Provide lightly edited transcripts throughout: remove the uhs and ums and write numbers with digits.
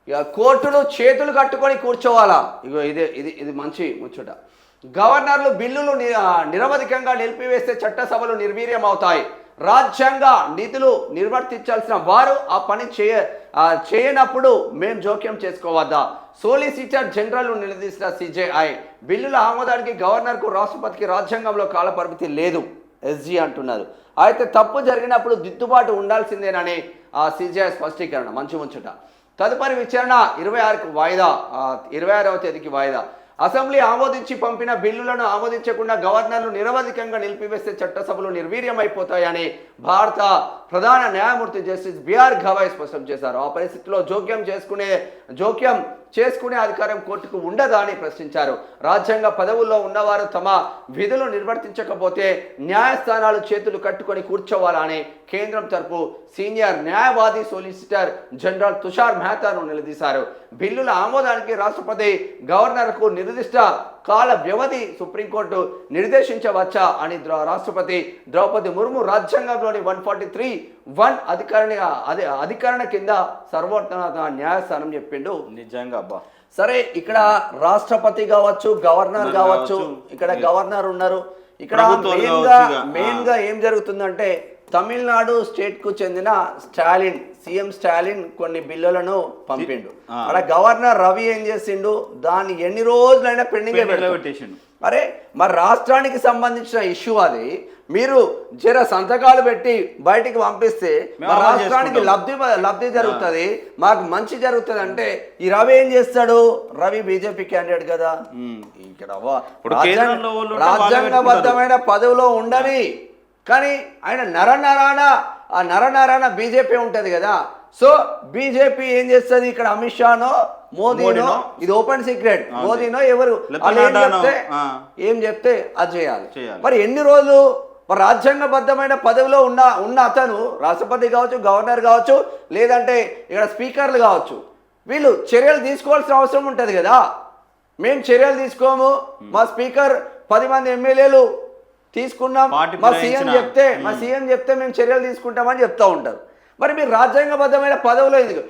ఇక కోర్టులు చేతులు కట్టుకొని కూర్చోవాలా. ఇగో ఇది మంచి ముచ్చట. గవర్నర్లు బిల్లులు నిరవధికంగా నిలిపివేస్తే చట్టసభలు నిర్వీర్యం అవుతాయి. రాజ్యాంగ నిధులు నిర్వర్తించాల్సిన వారు ఆ పని చేయనప్పుడు మేము జోక్యం చేసుకోవద్దా? సోలిసిటర్ జనరల్ నిలదీసిన సిజేఐ. బిల్లుల ఆమోదానికి గవర్నర్కు రాష్ట్రపతికి రాజ్యాంగంలో కాలపరిమితి లేదు ఎస్జీ అంటున్నారు. అయితే తప్పు జరిగినప్పుడు దిద్దుబాటు ఉండాల్సిందేనని ఆ సిజేఐ స్పష్టీకరణ. మంచి ముచ్చట. తదుపరి విచారణ 26కు వాయిదా, 26వ తేదీకి వాయిదా. అసెంబ్లీ ఆమోదించి పంపిన బిల్లులను ఆమోదించకుండా గవర్నర్లు నిరవధికంగా నిలిపివేస్తే చట్టసభలు నిర్వీర్యమైపోతాయని భారత ప్రధాన న్యాయమూర్తి జస్టిస్ బిఆర్ గవాయ్ స్పష్టం చేశారు. ఆ పరిస్థితిలో జోక్యం చేసుకునే అధికారం కోర్టుకు ఉండదా అని ప్రశ్నించారు. రాజ్యాంగ పదవుల్లో ఉన్నవారు తమ విధులు నిర్వర్తించకపోతే న్యాయస్థానాలు చేతులు కట్టుకొని కూర్చోవాలని కేంద్రం తరపు సీనియర్ న్యాయవాది సోలిసిటర్ జనరల్ తుషార్ మెహతాను నిలదీశారు. బిల్లుల ఆమోదానికి రాష్ట్రపతి గవర్నర్కు నిర్దిష్ట కాల వ్యవధి సుప్రీంకోర్టు నిర్దేశించవచ్చా అని రాష్ట్రపతి ద్రౌపది ముర్ము రాజ్యాంగంలోని 143(1) అధికరణ కింద సర్వోన్నత న్యాయస్థానం చెప్పిండు. నిజంగా అబ్బా. సరే, ఇక్కడ రాష్ట్రపతి కావచ్చు, గవర్నర్ కావచ్చు, ఇక్కడ గవర్నర్ ఉన్నారు. ఇక్కడ మెయిన్ గా ఏం జరుగుతుందంటే తమిళనాడు స్టేట్ కు చెందిన సీఎం స్టాలిన్ కొన్ని బిల్లులను పంపిండు. అక్కడ గవర్నర్ రవి ఏం చేసిండు, దాన్ని ఎన్ని రోజులైనా పెండింగ్ పెట్టేసిండు. అరే, మరి రాష్ట్రానికి సంబంధించిన ఇష్యూ అది, మీరు జర సంతకాలు పెట్టి బయటికి పంపిస్తే రాష్ట్రానికి లబ్ధి జరుగుతుంది, మాకు మంచి జరుగుతుంది. అంటే ఈ రవి ఏం చేస్తాడు? రవి బీజేపీ క్యాండిడేట్ కదా, ఇక్కడ రాజ్యాంగబద్ధమైన పదవిలో ఉండని, కానీ ఆయన నరనరాన బీజేపీ ఉంటుంది కదా. సో బీజేపీ ఏం చేస్తుంది? ఇక్కడ అమిత్ షానో మోదీనో, ఇది ఓపెన్ సీక్రెట్, మోదీనో ఎవరు ఏం చెప్తే అది చేయాలి. మరి ఎన్ని రోజులు మరి రాజ్యాంగబద్ధమైన పదవిలో ఉన్న అతను రాష్ట్రపతి కావచ్చు, గవర్నర్ కావచ్చు, లేదంటే ఇక్కడ స్పీకర్లు కావచ్చు, వీళ్ళు చర్యలు తీసుకోవాల్సిన అవసరం ఉంటుంది కదా. మేము చర్యలు తీసుకోము, మా స్పీకర్ 10 మంది ఎమ్మెల్యేలు తీసుకున్నాం, మా సీఎం చెప్తే మేము చర్యలు తీసుకుంటామని చెప్తా ఉంటారు. మరి మీరు రాజ్యాంగబద్ధమైన పదవిలో ఎందుకు?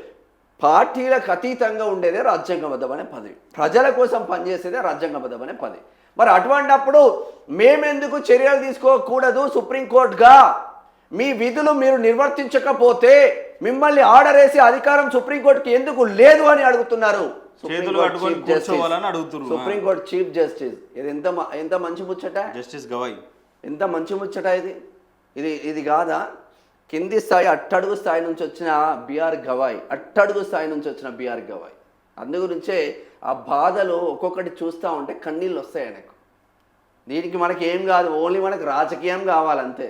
పార్టీలకు అతీతంగా ఉండేదే రాజ్యాంగబద్ధమైన పదవి, ప్రజల కోసం పనిచేసేదే రాజ్యాంగబద్ధమైన పదవి. మరి అటువంటిప్పుడు మేమెందుకు చర్యలు తీసుకోకూడదు? సుప్రీంకోర్టుగా మీ విధులు మీరు నిర్వర్తించకపోతే మిమ్మల్ని ఆర్డర్ వేసే అధికారం సుప్రీంకోర్టుకి ఎందుకు లేదు అని అడుగుతున్నారు. Supreme court chief justice. ఇది ఎంత మంచి ముచ్చట, జస్టిస్ గవాయ్, ఎంత మంచి ముచ్చట ఇది కాదా? కింది స్థాయి అట్టడుగు స్థాయి నుంచి వచ్చిన బిఆర్ గవాయ్. అందు గురించే ఆ బాధలు ఒక్కొక్కటి చూస్తూ ఉంటే కన్నీళ్ళు వస్తాయి ఆయనకు. దీనికి మనకి ఏం కాదు, ఓన్లీ మనకు రాజకీయం కావాలంతే.